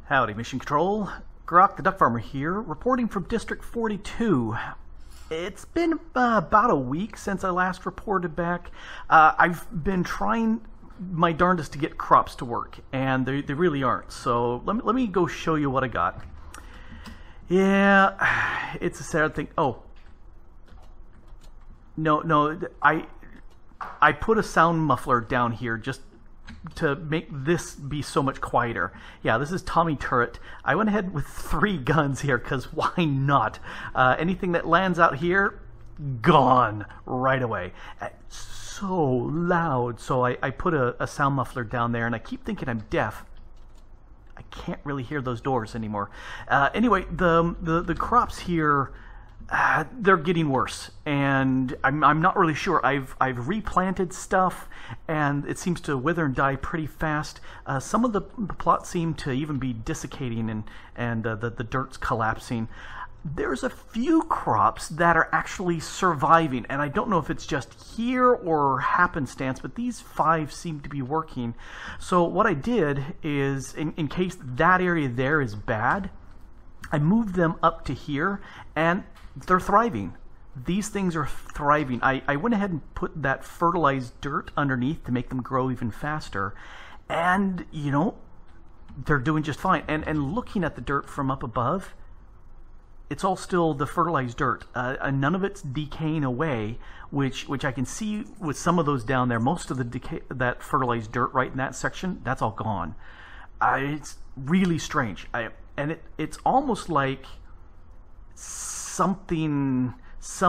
Howdy, Mission Control. Grok, the DuckFarmer here, reporting from District 42. It's been about a week since I last reported back. I've been trying my darndest to get crops to work, and they really aren't. So let me go show you what I got. Yeah, it's a sad thing. Oh. No, I put a sound muffler down here just to make this be so much quieter. Yeah, this is Tommy Turret. I went ahead with 3 guns here because why not? Anything that lands out here, gone right away. So loud. So I put a sound muffler down there, and I keep thinking I'm deaf. I can't really hear those doors anymore. Anyway, the crops here, they're getting worse, and I'm not really sure. I've replanted stuff, and it seems to wither and die pretty fast. Some of the plots seem to even be desiccating, and the dirt's collapsing. There's a few crops that are actually surviving, and I don't know if it's just here or happenstance, but these 5 seem to be working. So what I did is, in case that area there is bad, I moved them up to here, and they're thriving. These things are thriving. I went ahead and put that fertilized dirt underneath to make them grow even faster, and you know, they're doing just fine. And looking at the dirt from up above, it's all still the fertilized dirt. None of it's decaying away, which I can see with some of those down there. Most of that fertilized dirt right in that section, that's all gone. It's really strange. It's almost like some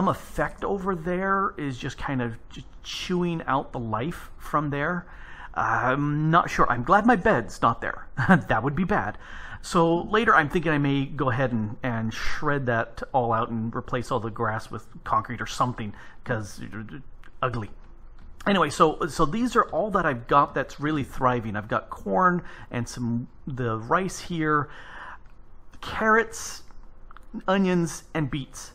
effect over there is just kind of just chewing out the life from there. I'm not sure. I'm glad my bed's not there. That would be bad. So later I'm thinking I may go ahead and shred that all out and replace all the grass with concrete or something, because ugly. Anyway, so these are all that I've got that's really thriving. I've got corn and the rice here, carrots, onions, and beets.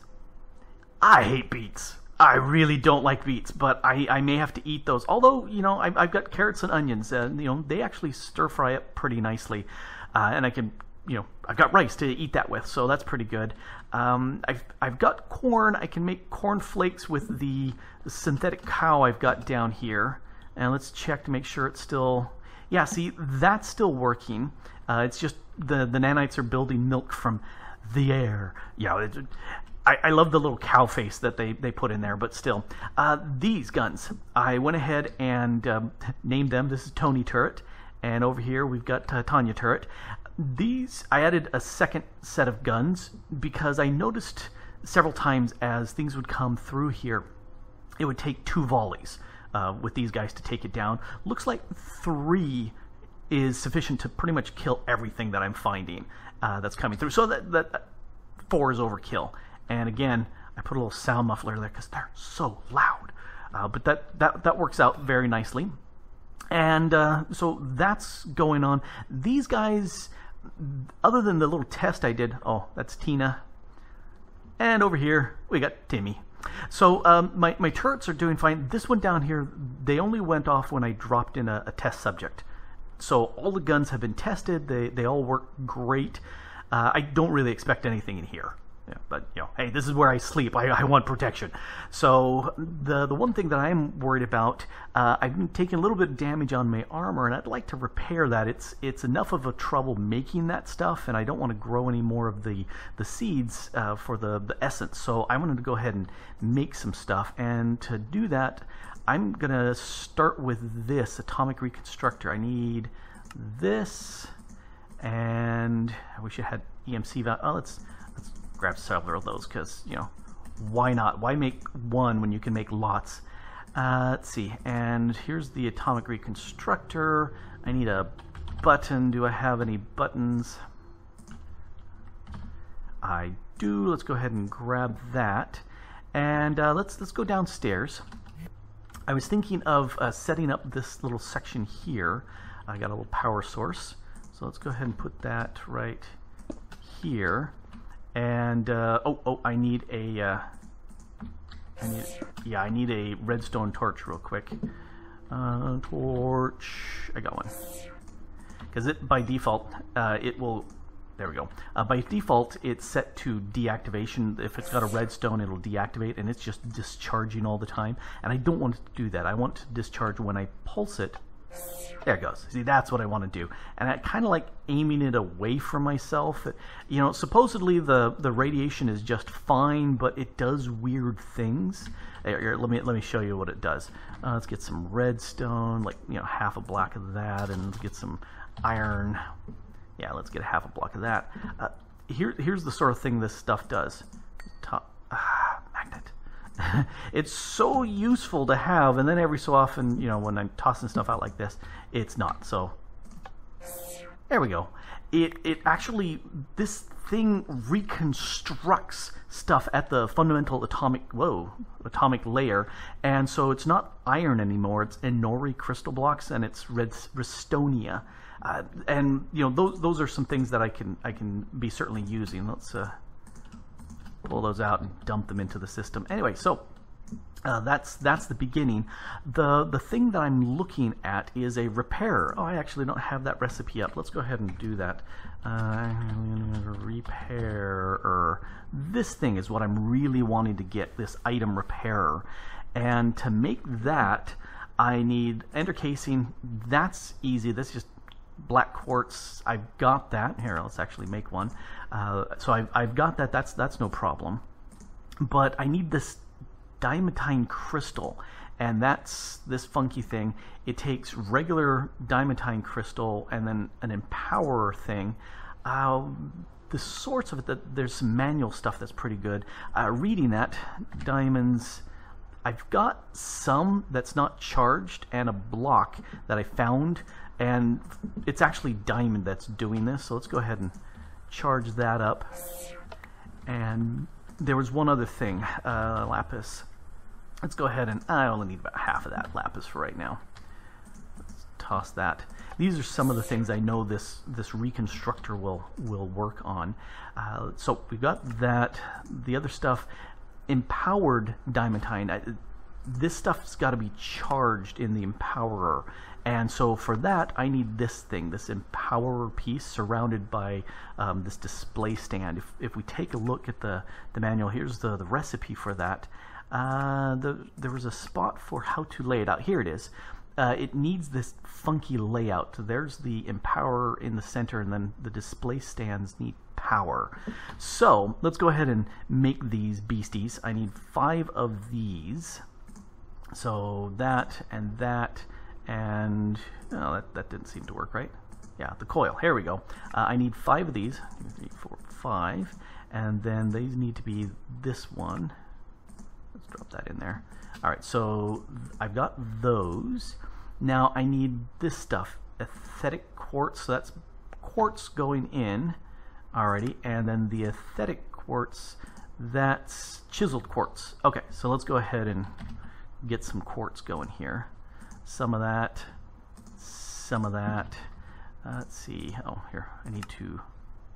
I hate beets. I really don't like beets, but I may have to eat those. Although, you know, I've got carrots and onions, and you know, they actually stir fry up pretty nicely, and I can, you know, I've got rice to eat that with, so that's pretty good. I've got corn. I can make corn flakes with the synthetic cow I've got down here, and let's check to make sure it's still. Yeah, see, that's still working. It's just the nanites are building milk from the air. Yeah, I love the little cow face that they put in there, but still. These guns, I went ahead and named them. This is Tony Turret, and over here we've got Tanya Turret. These, I added a second set of guns because I noticed several times as things would come through here, it would take 2 volleys with these guys to take it down. Looks like 3 is sufficient to pretty much kill everything that I'm finding that's coming through. So that 4 is overkill. And again, I put a little sound muffler there because they're so loud. But that works out very nicely. And so that's going on. These guys, other than the little test I did, oh, that's Tina. And over here, we got Timmy. So my turrets are doing fine. This one down here, they only went off when I dropped in a test subject. So all the guns have been tested. They all work great. I don't really expect anything in here. Yeah, but you know, hey, this is where I sleep. I want protection. So the one thing that I'm worried about, I've been taking a little bit of damage on my armor, and I'd like to repair that. It's enough of a trouble making that stuff, and I don't want to grow any more of the seeds for the essence. So I wanted to go ahead and make some stuff, and to do that, I'm gonna start with this atomic reconstructor. I need this, and I wish I had EMC value. Oh, let's grab several of those because, you know, why not? Why make one when you can make lots? Let's see, and here's the atomic reconstructor. I need a button. Do I have any buttons? I do. Let's go ahead and grab that, and let's go downstairs. I was thinking of setting up this little section here. I got a little power source, so let's go ahead and put that right here. And I need a I need a redstone torch real quick. Torch, I got one. because it by default it will. There we go. By default, it's set to deactivation. If it's got a redstone, it'll deactivate, and it's just discharging all the time. And I don't want it to do that. I want to discharge when I pulse it. There it goes. See, that's what I want to do. And I kind of like aiming it away from myself. You know, supposedly the radiation is just fine, but it does weird things. Here, let me show you what it does. Let's get some redstone, like, you know, half a block of that, and let's get some iron. Yeah, let's get a half a block of that. Here's the sort of thing this stuff does. Magnet. It's so useful to have, and then every so often, you know, when I'm tossing stuff out like this, it's not. So there we go. It actually, this thing reconstructs stuff at the fundamental atomic layer, and so it's not iron anymore. It's Inori crystal blocks, and it's Redstonia. And you know, those are some things that I can be certainly using. Let's pull those out and dump them into the system. Anyway, so that's the beginning. The thing that I'm looking at is a repairer. Oh, I actually don't have that recipe up. Let's go ahead and do that. Repairer. This thing is what I'm really wanting to get, this item repairer. And to make that, I need ender casing. That's easy. That's just black quartz. I've got that. Here, let's actually make one. So I've got that. That's no problem. But I need this diamantine crystal, and that's this funky thing. It takes regular diamantine crystal and then an empowerer thing. The sorts of it, there's some manual stuff that's pretty good. Reading that, diamonds. I've got some that's not charged and a block that I found, and it's actually diamond that's doing this. So let's go ahead and charge that up. And there was one other thing, lapis. Let's go ahead and I only need about half of that lapis for right now. Let's toss that. These are some of the things I know this reconstructor will work on. So we've got that. The other stuff, empowered diamantine. This stuff's got to be charged in the empowerer, and so for that I need this thing, this empowerer piece surrounded by this display stand. If we take a look at the manual, here's the recipe for that. There was a spot for how to lay it out. Here it is. It needs this funky layout. There's the empowerer in the center, and then the display stands need power. So let's go ahead and make these beasties. I need 5 of these. So that, and oh, that didn't seem to work, right? Yeah, the coil. Here we go. I need 5 of these. 3, 4, 5, and then these need to be this one. Let's drop that in there. All right, so I've got those. Now I need this stuff, aesthetic quartz. So that's quartz going in already, and then the aesthetic quartz, that's chiseled quartz. Okay, so let's go ahead and get some quartz going here. Some of that, some of that. Let's see. Oh, here, I need to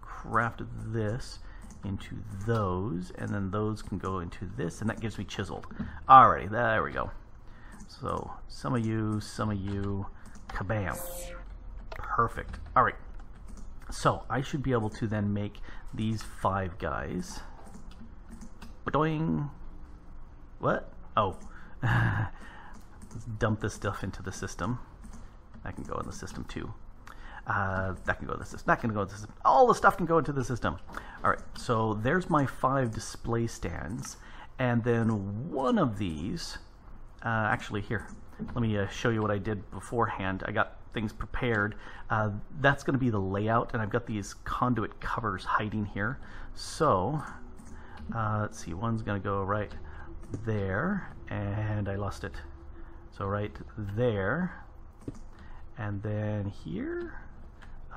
craft this into those, and then those can go into this, and that gives me chiseled. Alrighty, there we go. So some of you, kabam. Perfect. Alright, so I should be able to then make these 5 guys. Ba-doing. What? Oh. Let's dump this stuff into the system. That can go in the system too. That can go in the system. That can go in the system. All the stuff can go into the system. All right, so there's my 5 display stands, and then one of these. Actually, here, let me show you what I did beforehand. I got things prepared. That's going to be the layout, and I've got these conduit covers hiding here. So let's see. One's going to go right there, and I lost it. So right there, and then here.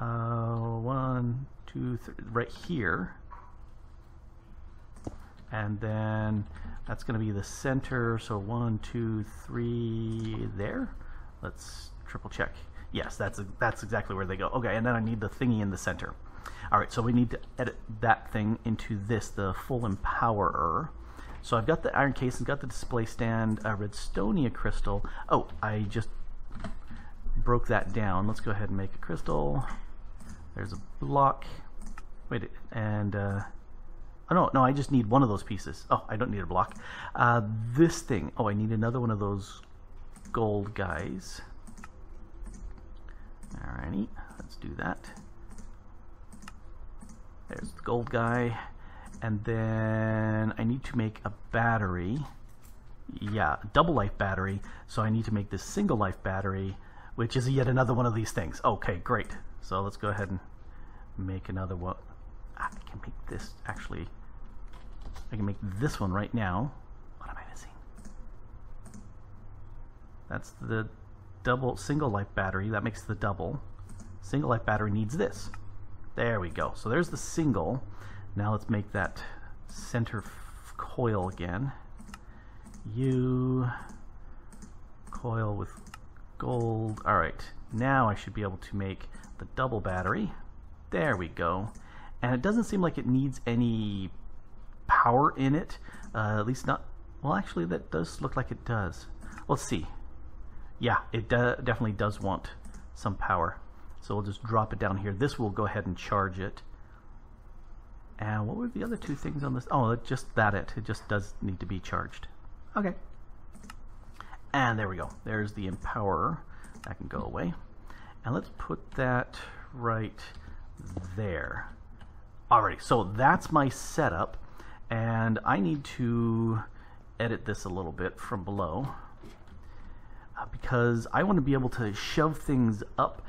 1, 2, 3, right here, and then that's going to be the center. So 1, 2, 3 there. Let's triple check. Yes, that's exactly where they go. Okay, and then I need the thingy in the center. All right, so we need to edit that thing into this, the full empowerer. So I've got the iron case and got the display stand, Redstonia crystal. Oh, I just broke that down. Let's go ahead and make a crystal. There's a block. Wait, and oh no, I just need one of those pieces. Oh, I don't need a block. This thing. Oh, I need another one of those gold guys. Alrighty, let's do that. There's the gold guy. And then I need to make a battery. Yeah, a double life battery. So I need to make this single life battery, which is yet another one of these things. Okay, great. So let's go ahead and make another one. I can make this actually. I can make this one right now. What am I missing? That's the double single life battery. That makes the double. Single life battery needs this. There we go. So there's the single. Now let's make that center coil again. Coil with gold. Alright, now I should be able to make the double battery. There we go. And it doesn't seem like it needs any power in it. At least not... Well, actually, that does look like it does. Let's see. Yeah, it definitely does want some power. So we'll just drop it down here. This will go ahead and charge it. And what were the other two things on this? Oh, just that it just does need to be charged. Okay. And there we go. There's the empowerer. That can go away. And let's put that right there. Alrighty, so that's my setup. And I need to edit this a little bit from below. Because I want to be able to shove things up.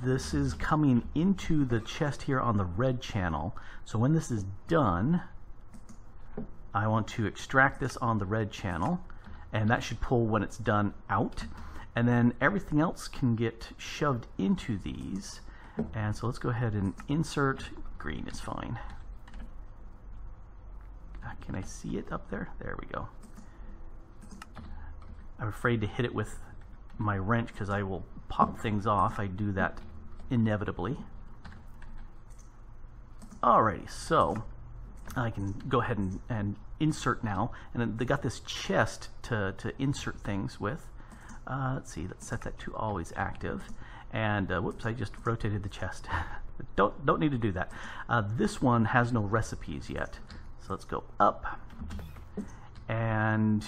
This is coming into the chest here on the red channel. So when this is done, I want to extract this on the red channel, and that should pull when it's done out. And then everything else can get shoved into these. And so let's go ahead and insert. Green is fine. Can I see it up there? There we go. I'm afraid to hit it with my wrench because I will pop things off. I do that inevitably. Alrighty, so I can go ahead and insert now. And then they got this chest to insert things with. Let's see, let's set that to always active. And whoops, I just rotated the chest. Don't need to do that. This one has no recipes yet. So let's go up. And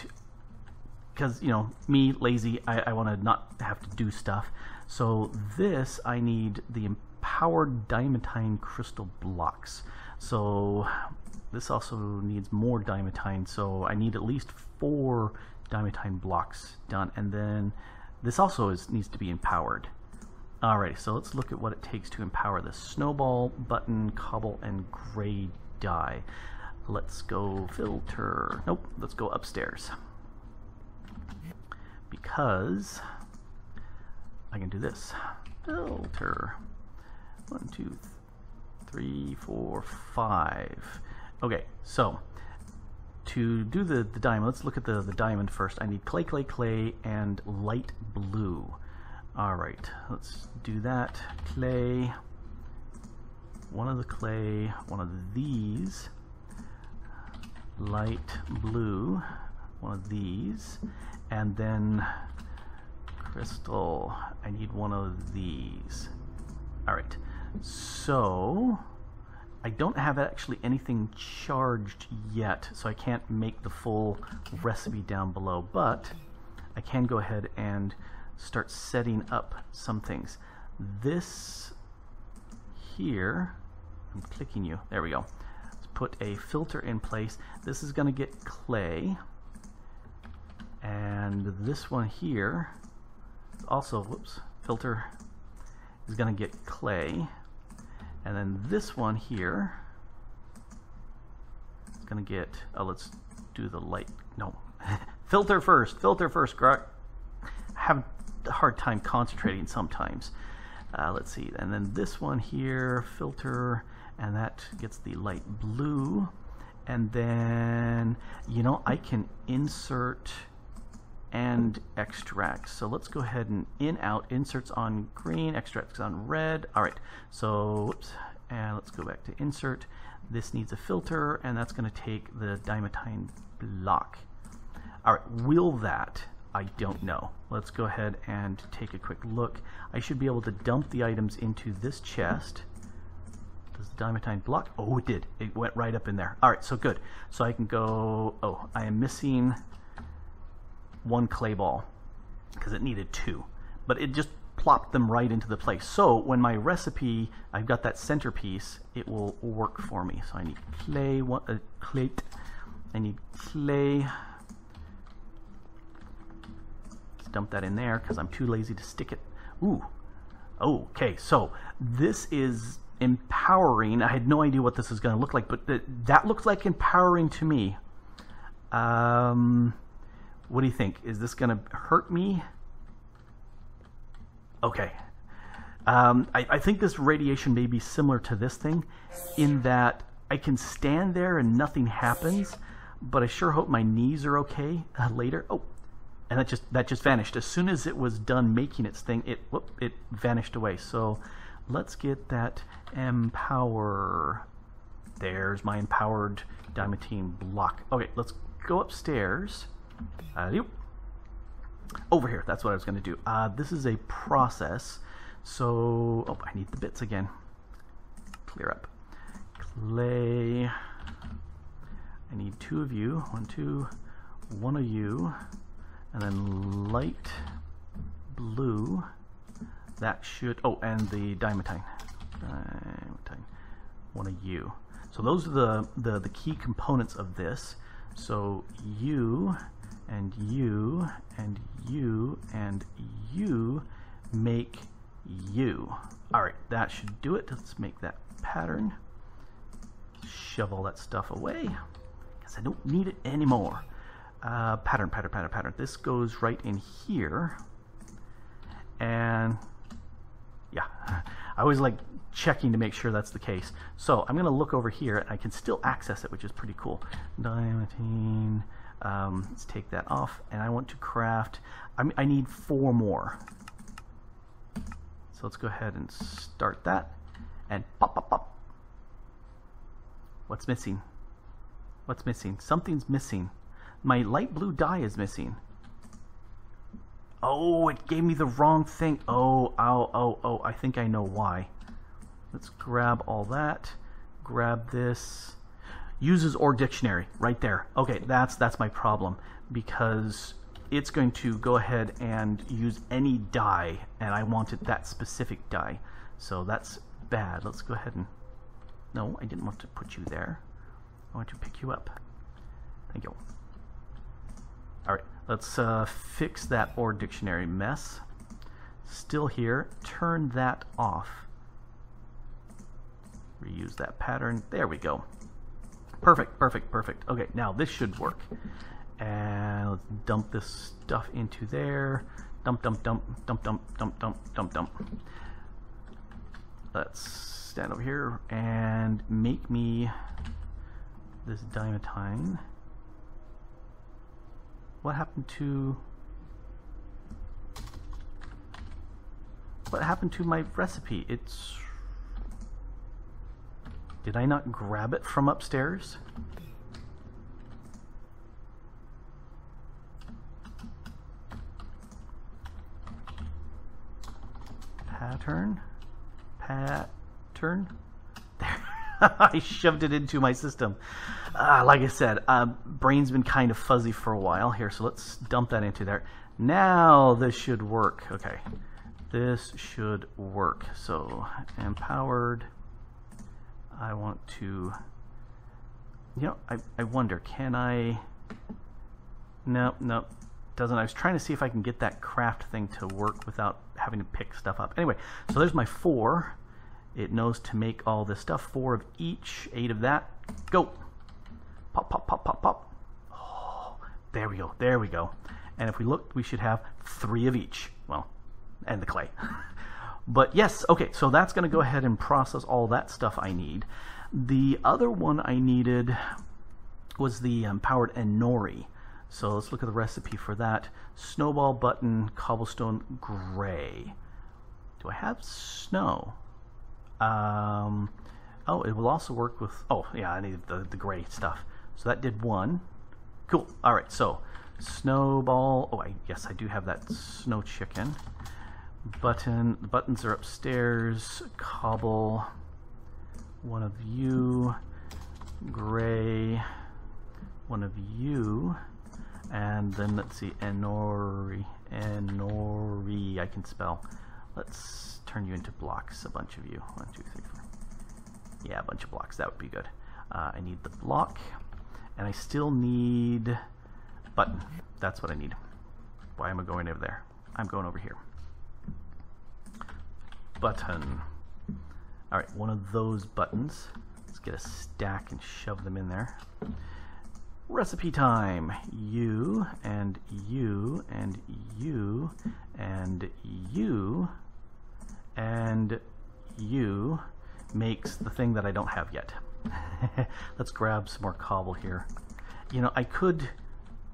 because, you know, me, lazy, I want to not have to do stuff. So this, I need the empowered diamantine crystal blocks. So this also needs more diamantine, so I need at least 4 diamantine blocks done. And then this also needs to be empowered. Alrighty, so let's look at what it takes to empower this. Snowball, button, cobble, and gray dye. Let's go filter. Nope, let's go upstairs. Because I can do this. Filter. 1, 2, 3, 4, 5. Okay, so to do the diamond, let's look at the diamond first. I need clay, clay, clay, and light blue. Alright, let's do that. Clay, one of the clay, one of these. Light blue, one of these. And then crystal, I need one of these. Alright, so I don't have actually anything charged yet, so I can't make the full recipe down below, but I can go ahead and start setting up some things. This here, I'm clicking you, there we go. Let's put a filter in place. This is going to get clay, and this one here also, whoops, filter is going to get clay, and then this one here is going to get, oh, let's do the light, no, filter first, Grok. I have a hard time concentrating sometimes. Let's see, and then this one here, filter, and that gets the light blue, and then, you know, I can insert and extract. So let's go ahead and out, inserts on green, extracts on red. All right, so whoops, and let's go back to insert. This needs a filter, and that's going to take the diamantine block. All right, will that I don't know. Let's go ahead and take a quick look. I should be able to dump the items into this chest. Does the diamantine block? Oh, it did. It went right up in there. All right, so good. So I can go, oh, I am missing one clay ball because it needed 2. But it just plopped them right into the place. So when my recipe, I've got that centerpiece, it will work for me. So I need clay, plate. I need clay. Let's dump that in there because I'm too lazy to stick it. Ooh. Okay, so this is empowering. I had no idea what this is going to look like, but that looks like empowering to me. What do you think? Is this going to hurt me? Okay. I think this radiation may be similar to this thing in that I can stand there and nothing happens, but I sure hope my knees are okay later. Oh, and that just vanished. As soon as it was done making its thing, it vanished away. So let's get that empower. There's my empowered diamantine block. Okay, let's go upstairs. Over here, that's what I was going to do. This is a process. So, oh, I need the bits again. Clear up. Clay. I need 2 of you. 1, 2, 1 of you. And then light blue. That should, oh, and the diamantine. 1 of you. So those are the key components of this. So you and you and you and you make you. Alright, that should do it. Let's make that pattern. Shove all that stuff away because I don't need it anymore. Pattern. This goes right in here. And yeah, I always like checking to make sure that's the case. So I'm going to look over here and I can still access it, which is pretty cool. Diamantine. Let's take that off, and I want to craft. I need 4 more. So let's go ahead and start that, and pop, pop, pop. What's missing? What's missing? Something's missing. My light blue dye is missing. Oh, it gave me the wrong thing. Oh, oh, I think I know why. Let's grab all that. Grab this. Uses or dictionary right there. Okay, that's my problem, because it's going to go ahead and use any dye, and I wanted that specific dye. So that's bad. Let's go ahead and... No, I didn't want to put you there. I want to pick you up. Thank you. Alright, let's fix that or dictionary mess. Still here. Turn that off. Reuse that pattern. There we go. Perfect. Okay, now this should work. And let's dump this stuff into there. Dump. Let's stand over here and make me this diamantine. What happened to my recipe? Did I not grab it from upstairs? Pattern. There. I shoved it into my system. Like I said, brain's been kind of fuzzy for a while here, so let's dump that into there. Now this should work. Okay, this should work. So empowered. I want to, you know, I wonder, can I, no, doesn't. I was trying to see if I can get that craft thing to work without having to pick stuff up. Anyway, so there's my 4. It knows to make all this stuff, 4 of each, 8 of that. Go. Pop. Oh, there we go. And if we look, we should have 3 of each. Well, and the clay. But yes, okay, so that's going to go ahead and process all that stuff I need. The other one I needed was the powered Enori. So let's look at the recipe for that. Snowball button, cobblestone gray. Do I have snow? Oh, it will also work with, oh yeah, I need the gray stuff. So that did 1. Cool. All right, so Snowball. Oh, yes, I do have that snow chicken. Button. The buttons are upstairs. Cobble. One of you. Gray. One of you. And then let's see. Enori. I can spell. Let's turn you into blocks. A bunch of you. 1, 2, 3, 4. Yeah, a bunch of blocks. That would be good. I need the block. And I still need button. That's what I need. Why am I going over there? I'm going over here. Button. Alright, one of those buttons. Let's get a stack and shove them in there. Recipe time. You and you and you and you and you makes the thing that I don't have yet. Let's grab some more cobble here. You know, I could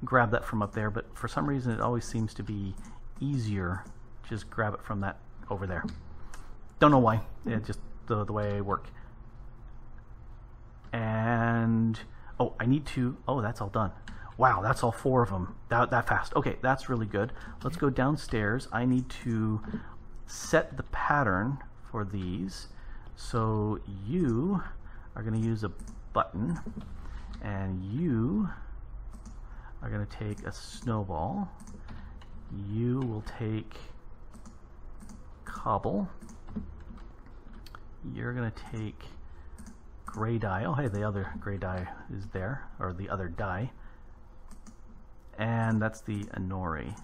grab that from up there, but for some reason it always seems to be easier just grab it from that over there. Don't know why. It's just the way I work. And oh, I need to, oh, that's all done. Wow, that's all 4 of them that fast. Okay, that's really good. Let's go downstairs. I need to set the pattern for these. So you are going to use a button, and you are going to take a snowball. You will take cobble. You're going to take gray dye. Oh, hey, the other gray dye is there, or the other dye. And that's the Enori.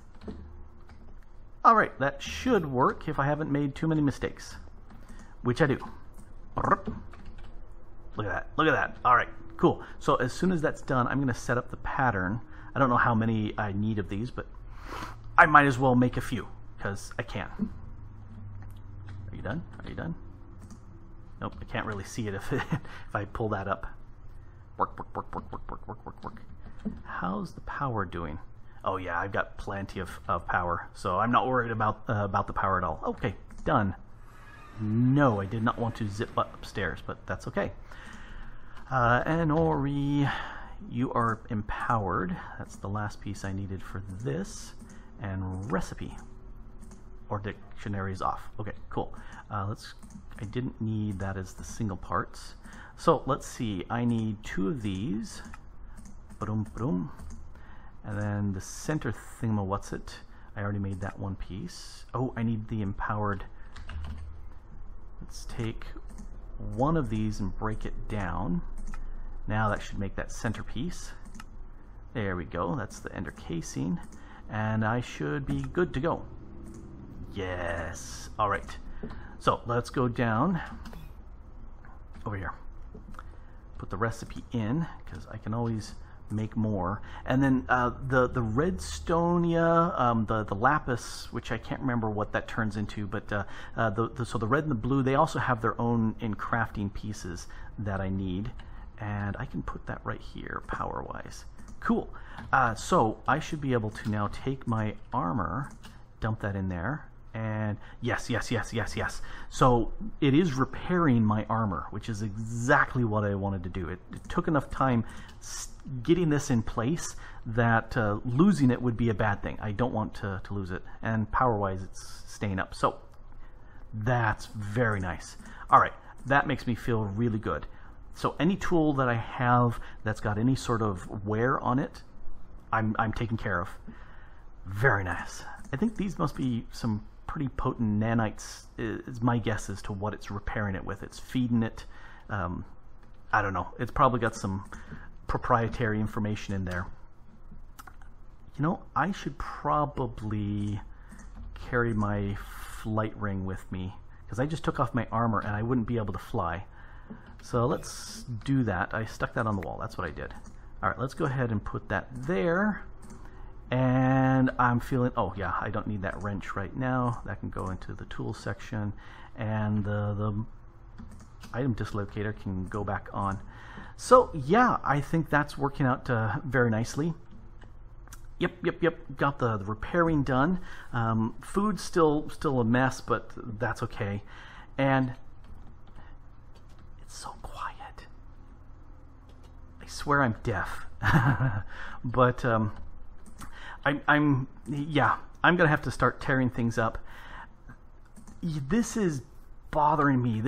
All right, that should work if I haven't made too many mistakes, which I do. Look at that. Look at that. All right, cool. So as soon as that's done, I'm going to set up the pattern. I don't know how many I need of these, but I might as well make a few because I can. Are you done? Are you done? Nope, I can't really see it if I pull that up. Work, work, work, work, work, work, work, work, work. How's the power doing? Oh yeah, I've got plenty of power, so I'm not worried about the power at all. Okay, done. No, I did not want to zip upstairs, but that's okay. Enori, you are empowered. That's the last piece I needed for this. And recipe, or dictionary is off. Okay, cool. I didn't need that as the single parts. So let's see, I need 2 of these. Boom, boom. And then the center thingamawhatsit. I already made that one piece. Oh, I need the empowered. Let's take one of these and break it down. Now that should make that centerpiece. There we go. That's the ender casing. And I should be good to go. Yes. All right. So let's go down over here. Put the recipe in because I can always make more. And then the redstonia, the lapis, which I can't remember what that turns into, but so the red and the blue, they also have their own in crafting pieces that I need, and I can put that right here power wise. Cool. So I should be able to now take my armor, dump that in there, and yes. So it is repairing my armor, which is exactly what I wanted to do. It took enough time getting this in place that losing it would be a bad thing. I don't want to lose it, and power-wise it's staying up. So that's very nice. All right, that makes me feel really good. So any tool that I have that's got any sort of wear on it, I'm taken care of. Very nice. I think these must be some pretty potent nanites, is my guess as to what it's repairing it with. It's feeding it. I don't know. It's probably got some proprietary information in there. You know, I should probably carry my flight ring with me because I just took off my armor and I wouldn't be able to fly. So let's do that. I stuck that on the wall. That's what I did. All right, let's go ahead and put that there. And I'm feeling, oh yeah, I don't need that wrench right now. That can go into the tool section. And the item dislocator can go back on. So yeah, I think that's working out very nicely. Yep. Got the repairing done. Food's still a mess, but that's okay. And it's so quiet. I swear I'm deaf. But Yeah, I'm gonna have to start tearing things up. This is bothering me.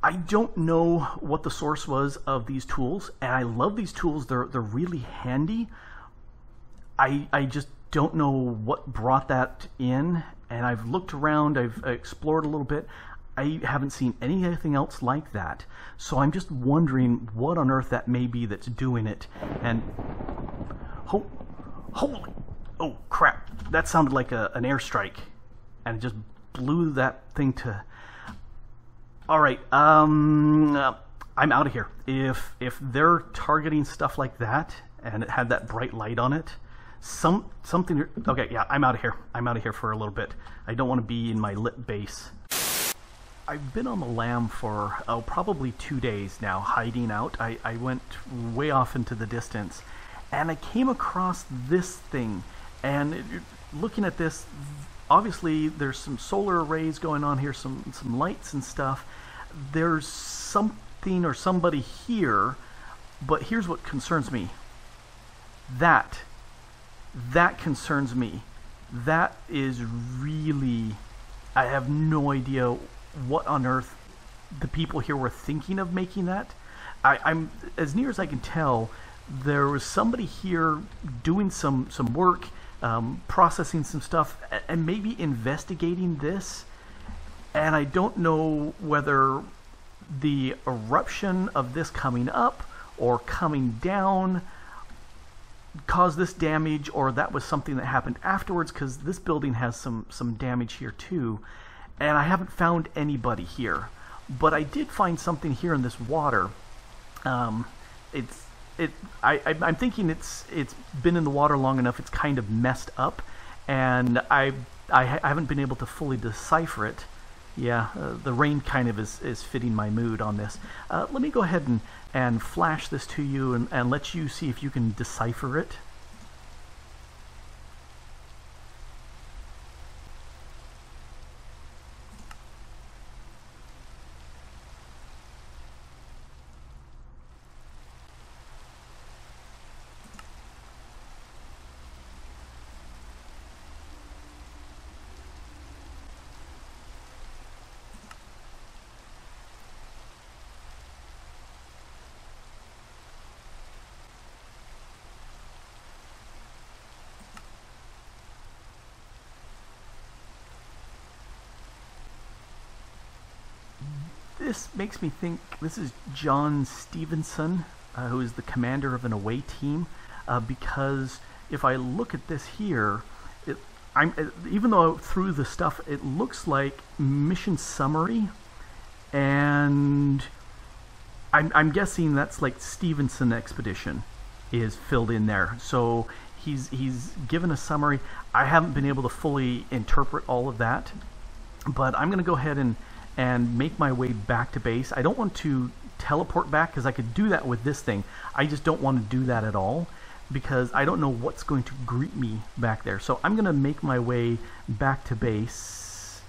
I don't know what the source was of these tools, and I love these tools. They're really handy. I just don't know what brought that in, and I've looked around, I've explored a little bit. I haven't seen anything else like that. So I'm just wondering what on earth that may be that's doing it. And holy, oh crap, that sounded like an airstrike, and it just blew that thing to... All right, I'm out of here. If they're targeting stuff like that, and it had that bright light on it, something... Okay, yeah, I'm out of here. I'm out of here for a little bit. I don't want to be in my lit base. I've been on the lam for probably 2 days now, hiding out. I went way off into the distance, and I came across this thing. And looking at this, obviously there's some solar arrays going on here, some lights and stuff. There's something or somebody here, but here's what concerns me. That concerns me. That is really... I have no idea what on earth the people here were thinking of making that. I'm as near as I can tell, there was somebody here doing some work, processing some stuff, and maybe investigating this. And I don't know whether the eruption of this coming up or coming down caused this damage, or that was something that happened afterwards, because this building has some damage here too. And I haven't found anybody here, but I did find something here in this water. I'm thinking it's been in the water long enough. It's kind of messed up, and I haven't been able to fully decipher it. Yeah, the rain kind of is fitting my mood on this. Let me go ahead and flash this to you and let you see if you can decipher it. This makes me think this is John Stevenson, who is the commander of an away team, because if I look at this here, even though through the stuff, it looks like mission summary, and I'm guessing that's like Stevenson expedition is filled in there. So he's given a summary. I haven't been able to fully interpret all of that, but I'm going to go ahead and make my way back to base. I don't want to teleport back, because I could do that with this thing. I just don't want to do that at all, because I don't know what's going to greet me back there. So I'm going to make my way back to base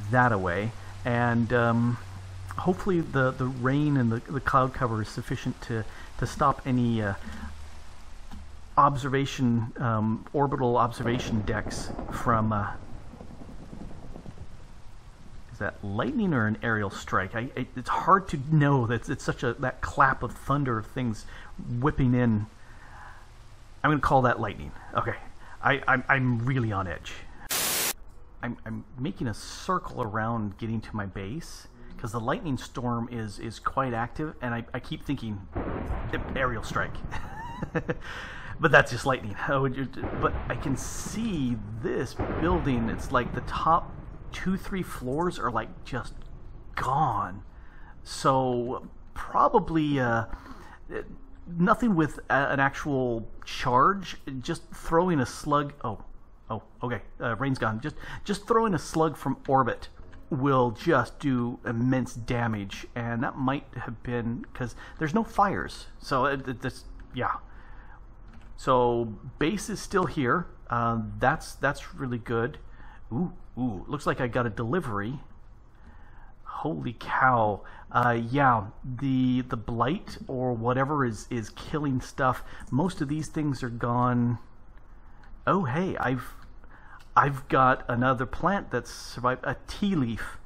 that-a-way, and hopefully the rain and the cloud cover is sufficient to stop any orbital observation decks from... Is that lightning or an aerial strike? It's hard to know. It's such that clap of thunder of things whipping in. I'm going to call that lightning. Okay, I'm really on edge. I'm making a circle around getting to my base, because the lightning storm is quite active, and I keep thinking aerial strike. But that's just lightning. But I can see this building. It's like the top 2-3 floors are like just gone. So probably nothing with an actual charge. Just throwing a slug. Oh, okay. Rain's gone. Just throwing a slug from orbit will just do immense damage, and that might have been because there's no fires. So yeah. So base is still here. That's really good. Ooh, looks like I got a delivery. Holy cow. Yeah, the blight or whatever is killing stuff. Most of these things are gone. Oh hey, I've got another plant that's survived. A tea leaf.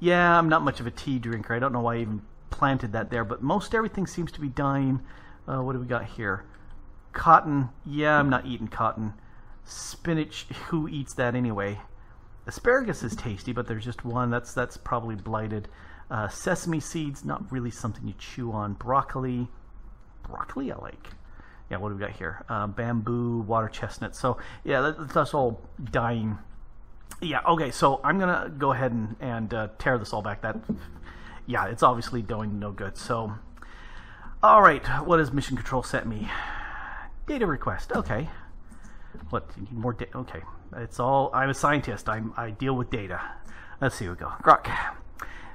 Yeah, I'm not much of a tea drinker. I don't know why I even planted that there, but most everything seems to be dying. What do we got here? Cotton. Yeah, I'm not eating cotton. Spinach. Who eats that anyway? Asparagus is tasty, but there's just one. That's probably blighted. Sesame seeds, not really something you chew on. Broccoli. Broccoli I like. Yeah, what do we got here? Bamboo, water chestnut. So, yeah, that's all dying. Yeah, okay, so I'm going to go ahead and tear this all back. Yeah, it's obviously doing no good. So, all right, what has Mission Control sent me? Data request. Okay. What, you need more data? Okay. It's all, I'm a scientist. I deal with data. Let's see, we go. Grok.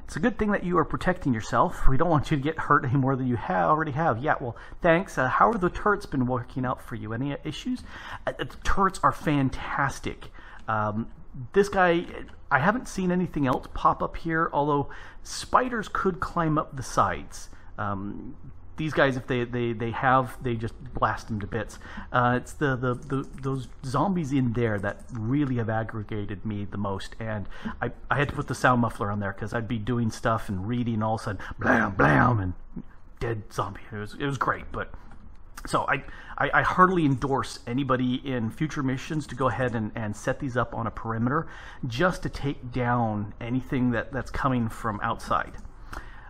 It's a good thing that you are protecting yourself. We don't want you to get hurt any more than you already have. Yeah, well, thanks. How are the turrets been working out for you? Any issues? The turrets are fantastic. This guy, I haven't seen anything else pop up here, although spiders could climb up the sides. These guys, if they just blast them to bits. It's those zombies in there that really have aggravated me the most, and I had to put the sound muffler on there because I'd be doing stuff and reading, all of a sudden, blam, blam, and dead zombie. It was great, but so I heartily endorse anybody in future missions to go ahead and set these up on a perimeter just to take down anything that's coming from outside.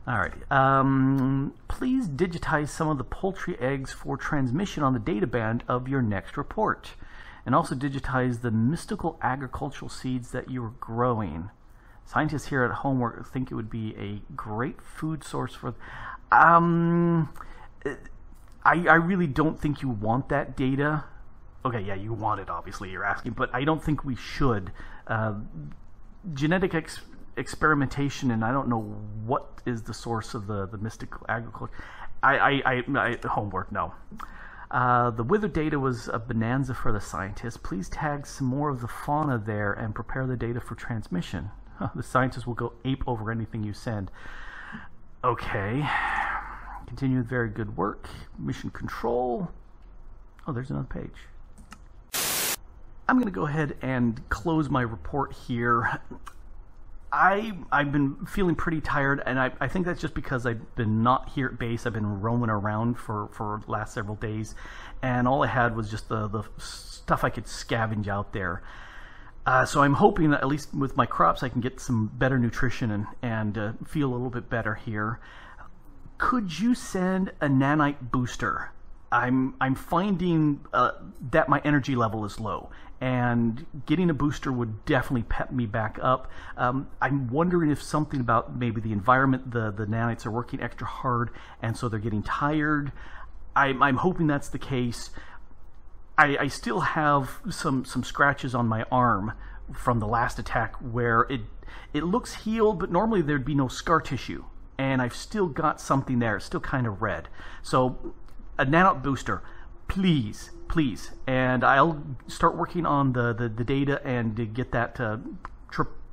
Alrighty. Please digitize some of the poultry eggs for transmission on the data band of your next report. And also digitize the mystical agricultural seeds that you are growing. Scientists here at home think it would be a great food source for... I really don't think you want that data. Okay, yeah, you want it, obviously, you're asking, but I don't think we should. Genetic experimentation, and I don't know what is the source of the mystical agriculture. Homework, no. The wither data was a bonanza for the scientists. Please tag some more of the fauna there and prepare the data for transmission. The scientists will go ape over anything you send. Okay. Continue with very good work. Mission control. Oh, there's another page. I'm going to go ahead and close my report here. I've been feeling pretty tired, and I think that's just because I've been not here at base. I've been roaming around for the last several days, and all I had was just the stuff I could scavenge out there. So I'm hoping that at least with my crops I can get some better nutrition and feel a little bit better here. Could you send a nanite booster? I'm finding that my energy level is low, and getting a booster would definitely pep me back up. I'm wondering if something about maybe the environment, the nanites are working extra hard, and so they're getting tired. I'm hoping that's the case. I still have some scratches on my arm from the last attack where it looks healed, but normally there'd be no scar tissue, and I've still got something there. It's still kind of red. So a nanite booster, please, and I'll start working on the data and to get that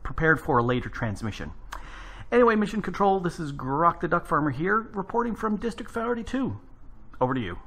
prepared for a later transmission. Anyway, Mission Control, this is Grok the Duck Farmer here, reporting from District 32. Over to you.